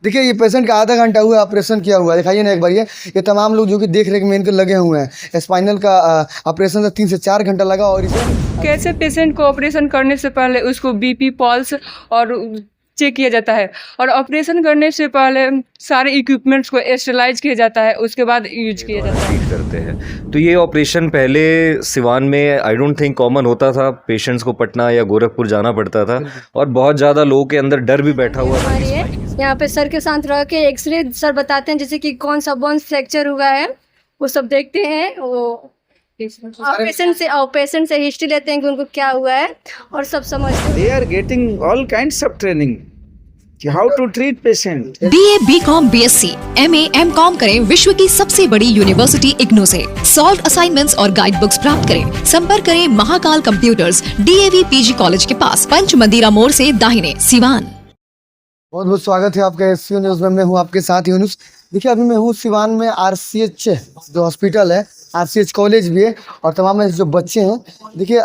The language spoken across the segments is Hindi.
देखिए ये पेशेंट का आधा घंटा हुआ ऑपरेशन किया हुआ है, दिखाइए ना एक बार। ये तमाम लोग जो कि देख रेख में इनके लगे हुए हैं। स्पाइनल का ऑपरेशन 3 से 4 घंटा लगा। और इसे कैसे पेशेंट को ऑपरेशन करने से पहले उसको बीपी पल्स और चेक किया जाता है, और ऑपरेशन करने से पहले सारे इक्विपमेंट्स को स्टेलाइज किया जाता है, उसके बाद यूज किया जाता है। ट्रीट करते हैं। तो ये ऑपरेशन पहले सिवान में आई डोंट थिंक कॉमन होता था, पेशेंट्स को पटना या गोरखपुर जाना पड़ता था और बहुत ज़्यादा लोगों के अंदर डर भी बैठा हुआ था। यहाँ पे सर के साथ रह के एक्सरे सर बताते हैं, जैसे कि कौन सा बोन्स फ्रैक्चर हुआ है वो सब देखते हैं। वो पेशेंट से हिस्ट्री लेते हैं कि उनको क्या हुआ है और सब समझते हैं। They are getting all kinds of training. How to treat patient. BA, BCom, BSc, MA, MCom करें विश्व की सबसे बड़ी यूनिवर्सिटी इग्नू से। सॉल्व असाइनमेंट्स और गाइड बुक्स प्राप्त करें। संपर्क करें Mahakal computers, DAV PG college के पास, पंच मंदिरा मोड़ से दाहिने, सिवान। बहुत बहुत स्वागत है आपका SCO न्यूज़ में। मैं हूँ आपके साथ यूनुस। देखिए अभी मैं हूँ सिवान में RCH जो हॉस्पिटल है, RCH कॉलेज भी है, और तमाम जो बच्चे हैं। देखिए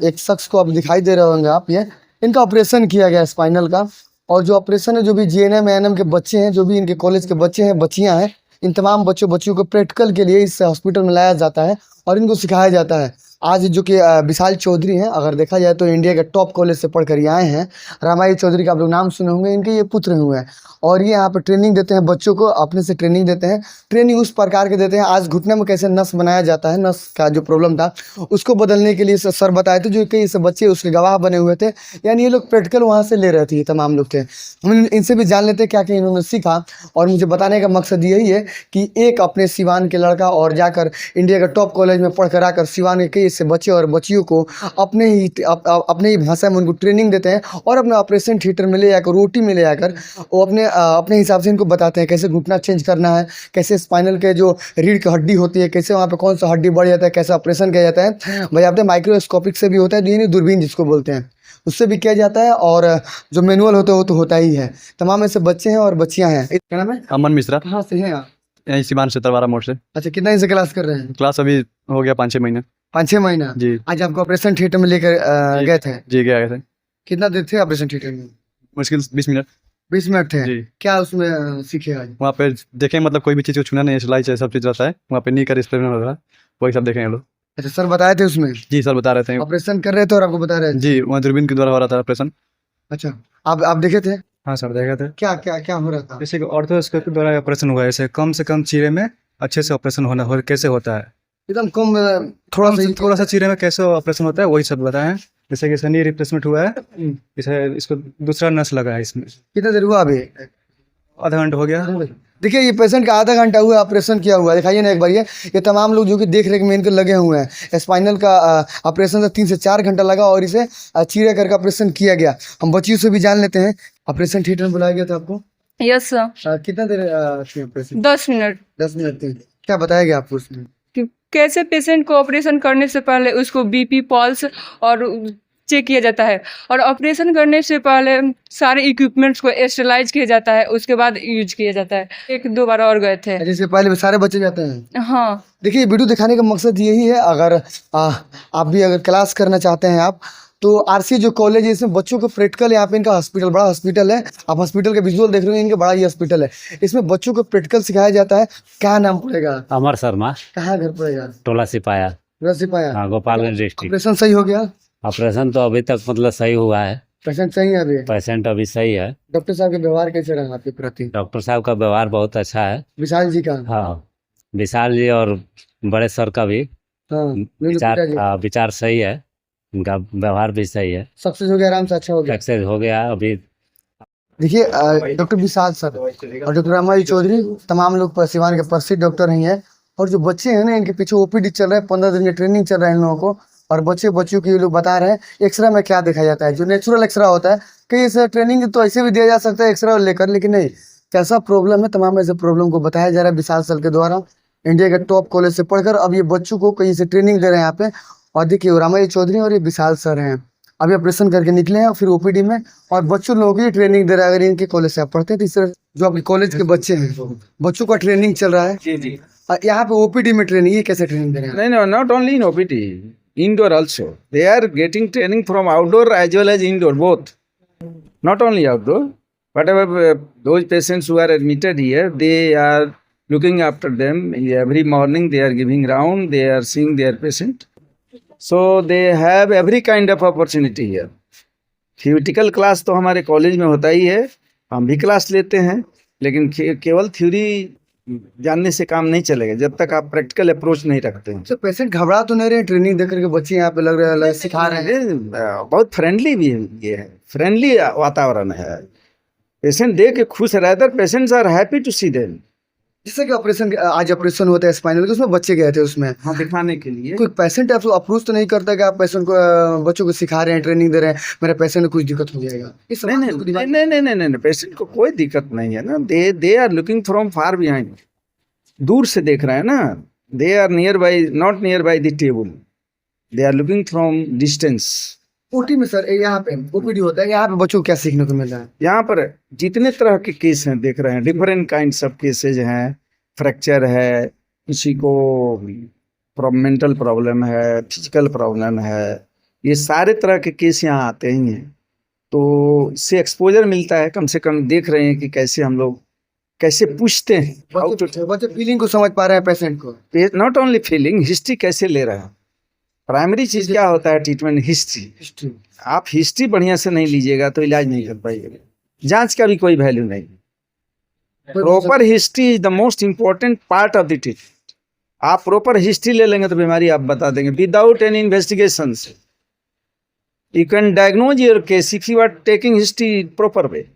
एक शख्स को अब दिखाई दे रहे होंगे आप, ये इनका ऑपरेशन किया गया स्पाइनल का। और जो ऑपरेशन है, जो भी GNM ANM के बच्चे हैं, जो भी इनके कॉलेज के बच्चे हैं, बच्चियां हैं, इन तमाम बच्चों को प्रैक्टिकल के लिए इस हॉस्पिटल में लाया जाता है और इनको सिखाया जाता है। आज जो कि विशाल चौधरी हैं, अगर देखा जाए तो इंडिया के टॉप कॉलेज से पढ़कर ये आए हैं। रामाई चौधरी का आप लोग नाम सुने होंगे, इनके ये पुत्र हुए हैं और ये यहाँ पर ट्रेनिंग देते हैं बच्चों को, अपने से ट्रेनिंग देते हैं। ट्रेनिंग उस प्रकार के देते हैं, आज घुटने में कैसे नस बनाया जाता है, नस का जो प्रॉब्लम था उसको बदलने के लिए सर बताए थे, जो कई से बच्चे उसके गवाह बने हुए थे। यानी ये लोग प्रैक्टिकल वहाँ से ले रहे थे, तमाम लोग थे। हम इनसे भी जान लेते क्या क्या इन्होंने सीखा। और मुझे बताने का मकसद यही है कि एक अपने सिवान के लड़का और जाकर इंडिया के टॉप कॉलेज में पढ़ कर आकर सिवान के कई से बच्चे और बच्चियों को अपने ही भाषा में उनको ट्रेनिंग देते हैं और अपने ऑपरेशन थिएटर में ले जाकर, रोटी में ले जाकर वो अपने हिसाब से इनको बताते हैं कैसे घुटना चेंज करना है, कैसे स्पाइनल के जो रीढ़ की हड्डी होती है, कैसे वहाँ पे कौन सा हड्डी बढ़ जाता है, कैसे ऑपरेशन किया जाता है। बजाते माइक्रोस्कोपिक से भी होता है, यानी दूरबीन जिसको बोलते हैं, उससे भी किया जाता है। और जो मैनुअल होता है वो तो होता ही है। तमाम ऐसे बच्चे हैं और बच्चियाँ हैं। क्या नाम है? अमन मिश्रा। कहाँ से हैं आप? यहीं सिवान से तरवारा मोड़ से। अच्छा, कितना दिन से क्लास कर रहे हैं? क्लास अभी हो गया 5-6 महीने। 5-6 महीना जी। आज आपको ऑपरेशन थिएटर में लेकर गए थे? जी गए थे। कितना देर थे ऑपरेशन थिएटर में? मुश्किल 20 मिनट। 20 मिनट थे जी। क्या उसमें सीखे आज? वहाँ पे देखें, मतलब कोई भी चीज़ को छूना नहीं, सिलाई चाहिए, सब चीज़ रहता है वहाँ पे। नी कर स्प्रे हो रहा है, वही सब देखें हम लोग। अच्छा, सर बताए थे उसमें? जी सर बता रहे थे। ऑपरेशन कर रहे थे और आपको बता रहे थे? जी, वहाँ दूरबीन के द्वारा हो रहा था ऑपरेशन। अच्छा, आप देखे थे? हाँ सर देखा था। क्या क्या क्या हो रहा था? जैसे कि ऑर्थोस्कोपी के द्वारा ऑपरेशन हुआ है, ऐसे कम से कम चीरे में अच्छे से ऑपरेशन होना कैसे होता है, एकदम कम, थोड़ा सा चीरे में कैसे ऑपरेशन होता है, वही सब बताएं। जैसे कि सनी रिप्लेसमेंट हुआ है, इसे इसको दूसरा नस लगा है इसमें। कितना देर हुआ अभी? आधा घंटा हो गया। देखिए ये पेशेंट का आधा घंटा हुआ ऑपरेशन किया हुआ है, दिखाइए ना एक बार। ये तमाम लोग जो कि देख रेख में इनके लगे हुए हैं। स्पाइनल का ऑपरेशन 3 से 4 घंटा लगा और इसे चीरे करके ऑपरेशन किया गया। हम बच्चियों से भी जान लेते हैं। ऑपरेशन थिएटर में बुलाया गया था आपको? Yes sir. कितना देर थी ऑपरेशन? 10 मिनट। 10 मिनट थी। क्या बताया गया आपको उसमें? कि कैसे पेशेंट को ऑपरेशन करने से पहले उसको बीपी पल्स और चेक किया जाता है, और ऑपरेशन करने से पहले सारे इक्विपमेंट्स को स्टेलाइज किया जाता है, उसके बाद यूज किया जाता है। 1-2 बार और गए थे। जैसे पहले सारे बच्चे जाते हैं? हाँ। देखिए वीडियो दिखाने का मकसद यही है, अगर आप भी अगर क्लास करना चाहते हैं आप, तो RC जो कॉलेज है इसमें बच्चों को प्रैक्टिकल, यहाँ पे इनका हॉस्पिटल बड़ा हॉस्पिटल है, आप हॉस्पिटल के विजुअल देख रहे हो, इनका बड़ा ही हॉस्पिटल है। इसमें बच्चों को प्रैक्टिकल सिखाया जाता है। क्या नाम पड़ेगा? अमर शर्मा। कहाँ घर पड़ेगा? टोला सिपाया। सिपाया। हाँ, गोपालगंज डिस्ट्रिक्ट। ऑपरेशन सही हो गया? ऑपरेशन तो अभी तक मतलब सही हुआ है। पेशेंट सही है अभी? पेशेंट अभी सही है। डॉक्टर साहब का व्यवहार कैसे रहा आपके प्रति? डॉक्टर साहब का व्यवहार बहुत अच्छा है। विशाल जी का? हाँ, विशाल जी और बड़े सर का भी विचार सही है, उनका व्यवहार भी सही है। सक्सेस हो गया, आराम से अच्छा हो गया? सक्सेस हो गया अभी। देखिए डॉक्टर विशाल सर और डॉक्टर रामाई चौधरी तमाम लोग सिवान के प्रसिद्ध डॉक्टर ही हैं। और जो बच्चे हैं ना, इनके पीछे OPD चल रहा है, 15 दिन की ट्रेनिंग चल रहा है इन लोगों को। और बच्चों की ये लोग बता रहे हैं एक्सरे में क्या देखा जाता है, जो नेचुरल एक्सरा होता है। कई ऐसे ट्रेनिंग तो ऐसे भी दिया जा सकता है एक्सरा लेकर, लेकिन नहीं, कैसा प्रॉब्लम है, तमाम ऐसे प्रॉब्लम को बताया जा रहा है विशाल सर के द्वारा, इंडिया के टॉप कॉलेज से पढ़कर। अब ये बच्चों को कहीं से ट्रेनिंग दे रहे हैं यहाँ पे। और देखिए रामाई चौधरी और ये विशाल सर हैं, अभी ऑपरेशन करके निकले हैं, फिर OPD में, और बच्चों लोगों की ट्रेनिंग दे रहा है। अगर इनके कॉलेज से आप पढ़ते हैं तो इस तरह जो आपके कॉलेज के बच्चे हैं, बच्चों का ट्रेनिंग चल रहा है। जी जी। यहाँ पे OPD में ट्रेनिंग, ये कैसे ट्रेनिंग दे रहे हैं? No, not only in OPD, indoor also. They are getting training from outdoor as well as indoor, both. Not only outdoor, whatever those patients who are admitted here, they are looking after them every morning. They are giving round, they are seeing their patient. So they have every kind of opportunity here. Theoretical class तो हमारे कॉलेज में होता ही है, हम भी क्लास लेते हैं, लेकिन केवल थ्योरी जानने से काम नहीं चलेगा जब तक आप प्रैक्टिकल अप्रोच नहीं रखते हैं। तो पेशेंट घबरा तो नहीं रहे? ट्रेनिंग देकर के बच्चे यहाँ पे लग रहे हैं सिखा रहे हैं। बहुत फ्रेंडली भी ये है, फ्रेंडली वातावरण है। पेशेंट देख के खुश रहता है, patients are happy to see them. जैसे कि ऑपरेशन आज ऑपरेशन होता है स्पाइनल का, उसमें बच्चे गए थे उसमें, हाँ, दिखाने के लिए। कोई पेशेंट आपको अप्रोच तो नहीं करता कि आप पेशेंट को बच्चों को सिखा रहे हैं, ट्रेनिंग दे रहे हैं, मेरे पेशेंट को कुछ दिक्कत हो जाएगा? नहीं, पेशेंट को कोई दिक्कत नहीं है ना। They are looking from far behind, दूर से देख रहे हैं ना। They are near by, not near by the table, they are looking from distance. OT में सर यहाँ पे ओपीडी होता है, यहाँ पे बच्चों को क्या सीखने को मिल रहा है? यहाँ पर जितने तरह के केस हैं देख रहे हैं, डिफरेंट काइंड्स ऑफ केसेज हैं। फ्रैक्चर है, किसी को मेंटल प्रॉब्लम है, फिजिकल प्रॉब्लम है, ये सारे तरह के केस यहाँ आते ही हैं। तो इससे एक्सपोजर मिलता है, कम से कम देख रहे हैं कि कैसे हम लोग कैसे पूछते हैं, बच्चे फीलिंग को समझ पा रहे हैं पेशेंट को। नॉट ओनली फीलिंग, हिस्ट्री कैसे ले रहे हैं। प्राइमरी चीज क्या होता है ट्रीटमेंट? हिस्ट्री। आप हिस्ट्री बढ़िया से नहीं लीजिएगा तो इलाज नहीं कर पाइएगा। जांच का भी कोई वैल्यू नहीं। Proper history is the most important part of the treatment. आप प्रॉपर हिस्ट्री ले लेंगे तो बीमारी आप बता देंगे without any investigation. You can diagnose your case if you are taking history proper way.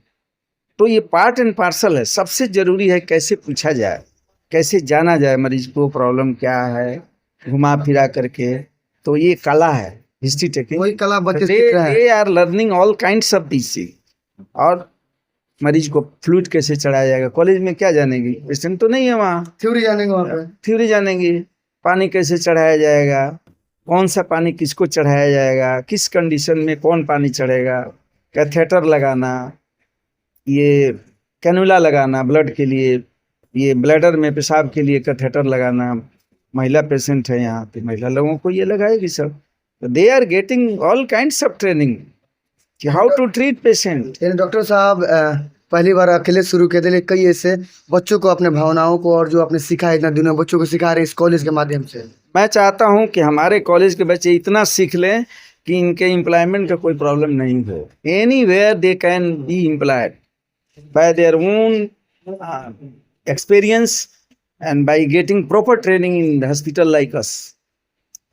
तो ये पार्ट एंड पार्सल है। सबसे जरूरी है कैसे पूछा जाए, कैसे जाना जाए मरीज को प्रॉब्लम क्या है, घुमा फिरा करके। तो ये कला है हिस्ट्री टेकिंग, वही कला बच्चे सीख रहे हैं। They are learning all kinds of this. और मरीज को फ्लूइड कैसे चढ़ाया जाएगा, कॉलेज में क्या जानेंगे, पेशेंट तो नहीं है वहाँ, थ्योरी जानेंगे वहाँ पे, थ्योरी जानेंगे। पानी कैसे चढ़ाया जाएगा, कौन सा पानी किसको चढ़ाया जाएगा, किस कंडीशन में कौन पानी चढ़ेगा, कैथेटर लगाना, ये कैनुला लगाना ब्लड के लिए, ये ब्लैडर में पेशाब के लिए कैथेटर लगाना। महिला पेशेंट है यहाँ पे, महिला लोगों को ये लगाएगी सब। They are getting all kinds of training कि how to treat patient. Doctor साहब पहली बार अकेले शुरू किए थे, लेकिन कई ऐसे बच्चों को अपने भावनाओं को और जो आपने सीखा है इतना दिनों बच्चों को सिखा रहे हैं इस कॉलेज के माध्यम से। मैं चाहता हूँ कि हमारे कॉलेज के बच्चे इतना सीख लें कि इनके एम्प्लॉयमेंट का कोई प्रॉब्लम नहीं हो। Anywhere they can be employed by their own experience and by getting proper training in the hospital like us.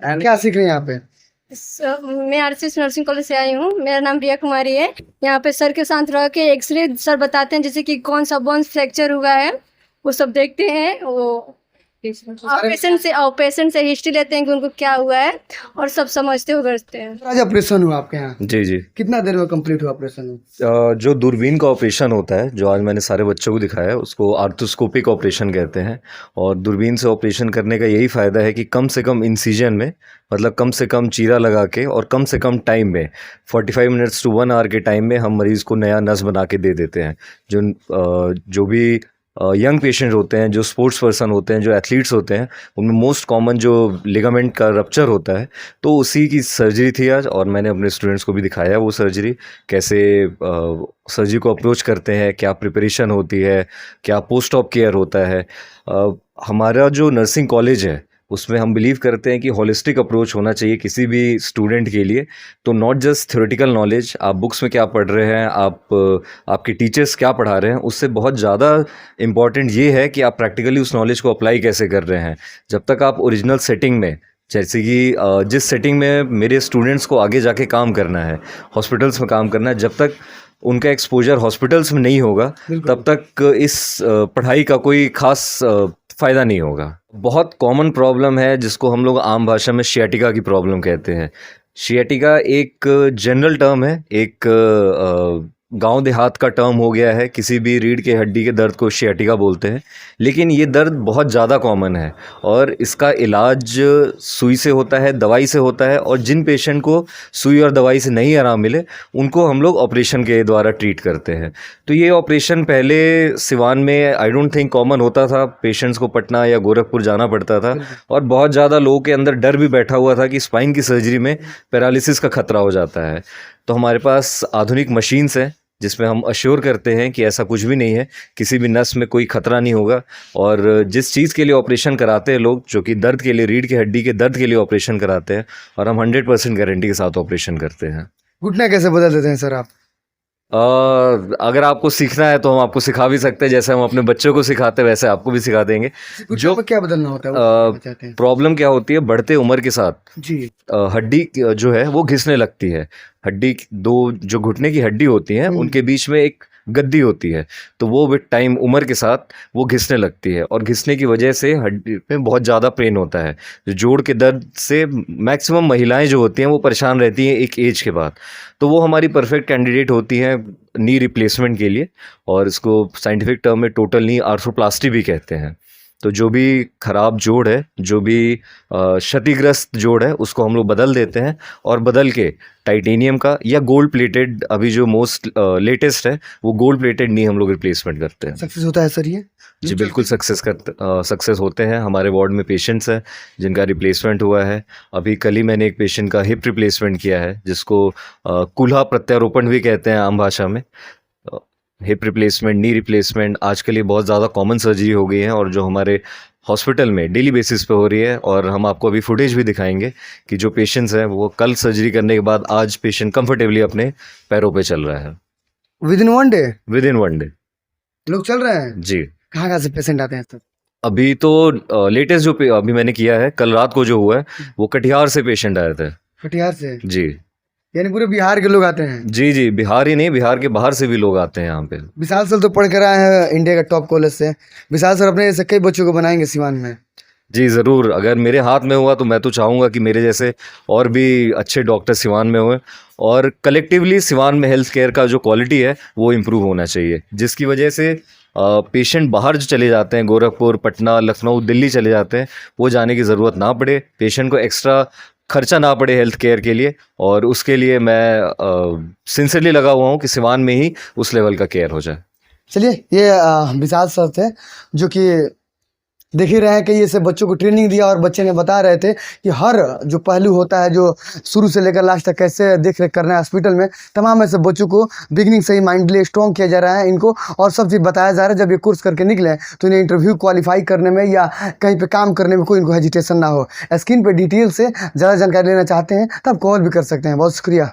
And क्या सीख रहे हैं यहाँ पे? मैं आरसीएस नर्सिंग कॉलेज से आई हूँ। मेरा नाम रिया कुमारी है। यहाँ पे सर के साथ रह के एक्सरे सर बताते हैं, जैसे कि कौन सा बोन फ्रैक्चर हुआ है वो सब देखते हैं। वो पेशेंट से हिस्ट्री लेते हैं कि उनको क्या हुआ है और सब समझते हो करते हैं। आज ऑपरेशन हुआ आपके यहाँ? जी जी। कितना देर में कंप्लीट हुआ ऑपरेशन? जो दूरबीन का ऑपरेशन होता है, जो आज मैंने सारे बच्चों को दिखाया है, उसको आर्थोस्कोपिक ऑपरेशन कहते हैं। और दूरबीन से ऑपरेशन करने का यही फ़ायदा है कि कम से कम इंसिजन में, मतलब कम से कम चीरा लगा के और कम से कम टाइम में 45 मिनट्स टू 1 आवर के टाइम में हम मरीज़ को नया नस बना के दे देते हैं। जो भी यंग पेशेंट होते हैं, जो स्पोर्ट्स पर्सन होते हैं, जो एथलीट्स होते हैं, उनमें मोस्ट कॉमन जो लिगामेंट का रप्चर होता है, तो उसी की सर्जरी थी आज। और मैंने अपने स्टूडेंट्स को भी दिखाया वो सर्जरी, कैसे सर्जरी को अप्रोच करते हैं, क्या प्रिपरेशन होती है, क्या पोस्ट ऑप केयर होता है। हमारा जो नर्सिंग कॉलेज है उसमें हम बिलीव करते हैं कि होलिस्टिक अप्रोच होना चाहिए किसी भी स्टूडेंट के लिए। तो नॉट जस्ट थ्योरेटिकल नॉलेज, आप बुक्स में क्या पढ़ रहे हैं, आपके टीचर्स क्या पढ़ा रहे हैं, उससे बहुत ज़्यादा इम्पॉर्टेंट ये है कि आप प्रैक्टिकली उस नॉलेज को अप्लाई कैसे कर रहे हैं। जब तक आप ओरिजिनल सेटिंग में, जैसे कि जिस सेटिंग में मेरे स्टूडेंट्स को आगे जाके काम करना है, हॉस्पिटल्स में काम करना है, जब तक उनका एक्सपोजर हॉस्पिटल्स में नहीं होगा तब तक इस पढ़ाई का कोई खास फ़ायदा नहीं होगा। बहुत कॉमन प्रॉब्लम है जिसको हम लोग आम भाषा में शियाटिका की प्रॉब्लम कहते हैं। शियाटिका एक जनरल टर्म है, एक गांव देहात का टर्म हो गया है। किसी भी रीढ़ के हड्डी के दर्द को शियाटिका बोलते हैं, लेकिन ये दर्द बहुत ज़्यादा कॉमन है और इसका इलाज सुई से होता है, दवाई से होता है। और जिन पेशेंट को सुई और दवाई से नहीं आराम मिले उनको हम लोग ऑपरेशन के द्वारा ट्रीट करते हैं। तो ये ऑपरेशन पहले सिवान में आई डोंट थिंक कॉमन होता था। पेशेंट्स को पटना या गोरखपुर जाना पड़ता था और बहुत ज़्यादा लोगों के अंदर डर भी बैठा हुआ था कि स्पाइन की सर्जरी में पैरालिसिस का खतरा हो जाता है। तो हमारे पास आधुनिक मशीन्स हैं जिसमें हम अश्योर करते हैं कि ऐसा कुछ भी नहीं है, किसी भी नस में कोई खतरा नहीं होगा। और जिस चीज़ के लिए ऑपरेशन कराते हैं लोग, जो कि दर्द के लिए, रीढ़ की हड्डी के दर्द के लिए ऑपरेशन कराते हैं, और हम 100% गारंटी के साथ ऑपरेशन करते हैं। घुटना कैसे बदल देते हैं सर आप? अगर आपको सीखना है तो हम आपको सिखा भी सकते हैं, जैसे हम अपने बच्चों को सिखाते हैं वैसे आपको भी सिखा देंगे। जो क्या बदलना होता है वो बताते हैं। प्रॉब्लम क्या होती है, बढ़ते उम्र के साथ जी। हड्डी जो है वो घिसने लगती है। हड्डी दो जो घुटने की हड्डी होती है उनके बीच में एक गद्दी होती है, तो वो विद टाइम उम्र के साथ वो घिसने लगती है, और घिसने की वजह से हड्डी में बहुत ज़्यादा पेन होता है। जोड़ के दर्द से मैक्सिमम महिलाएं जो होती हैं वो परेशान रहती हैं एक एज के बाद, तो वो हमारी परफेक्ट कैंडिडेट होती हैं नी रिप्लेसमेंट के लिए, और इसको साइंटिफिक टर्म में टोटल नी आर्थ्रोप्लास्टी भी कहते हैं। तो जो भी खराब जोड़ है, जो भी क्षतिग्रस्त जोड़ है, उसको हम लोग बदल देते हैं, और बदल के टाइटेनियम का या गोल्ड प्लेटेड, अभी जो मोस्ट लेटेस्ट है वो गोल्ड प्लेटेड नी हम लोग रिप्लेसमेंट करते हैं। सक्सेस होता है सर ये? जी बिल्कुल सक्सेस होते हैं। हमारे वार्ड में पेशेंट्स हैं जिनका रिप्लेसमेंट हुआ है। अभी कल ही मैंने एक पेशेंट का हिप रिप्लेसमेंट किया है, जिसको कूल्हा प्रत्यारोपण भी कहते हैं आम भाषा में। हिप रिप्लेसमेंट, नी रिप्लेसमेंट आजकल ये बहुत ज़्यादा कॉमन सर्जरी हो गई है, और जो हमारे हॉस्पिटल में डेली बेसिस पे हो रही है। और हम आपको अभी फुटेज भी दिखाएंगे कि जो पेशेंट्स हैं वो कल सर्जरी करने के बाद आज पेशेंट कंफर्टेबली अपने पैरों पे चल रहा है with in 1 day with in 1 day. लोग चल रहे हैं? जी। कहाँ से पेशेंट आते हैं सर? अभी तो लेटेस्ट जो अभी मैंने किया है, कल रात को जो हुआ है वो कटिहार से पेशेंट आए थे। कटिहार से? जी यानी पूरे बिहार के लोग आते हैं? जी जी, बिहार ही नहीं, बिहार के बाहर से भी लोग आते हैं यहाँ पे। विशाल सर तो पढ़ कर आए हैं इंडिया का टॉप कॉलेज से। विशाल सर अपने ऐसे कई बच्चों को बनाएंगे सिवान में। जी ज़रूर, अगर मेरे हाथ में हुआ तो मैं तो चाहूँगा कि मेरे जैसे और भी अच्छे डॉक्टर सिवान में हुए, और कलेक्टिवली सिवान में हेल्थ केयर का जो क्वालिटी है वो इम्प्रूव होना चाहिए, जिसकी वजह से पेशेंट बाहर जो चले जाते हैं, गोरखपुर, पटना, लखनऊ, दिल्ली चले जाते हैं, वो जाने की ज़रूरत ना पड़े, पेशेंट को एक्स्ट्रा खर्चा ना पड़े हेल्थ केयर के लिए। और उसके लिए मैं सिंसियरली लगा हुआ हूँ कि सिवान में ही उस लेवल का केयर हो जाए। चलिए, ये विशाल सर थे जो कि देख ही रहे हैं कि ये सब बच्चों को ट्रेनिंग दिया, और बच्चे ने बता रहे थे कि हर जो पहलू होता है, जो शुरू से लेकर लास्ट तक कैसे देख रेख करना है हॉस्पिटल में, तमाम ऐसे बच्चों को बिगिनिंग से ही माइंडली स्ट्रॉन्ग किया जा रहा है इनको, और सब चीज़ बताया जा रहा है। जब ये कोर्स करके निकले तो इन्हें इंटरव्यू क्वालिफाई करने में या कहीं पे काम करने में कोई इनको हेजिटेशन ना हो। स्क्रीन पे डिटेल से ज़्यादा जानकारी लेना चाहते हैं तब कॉल भी कर सकते हैं। बहुत शुक्रिया।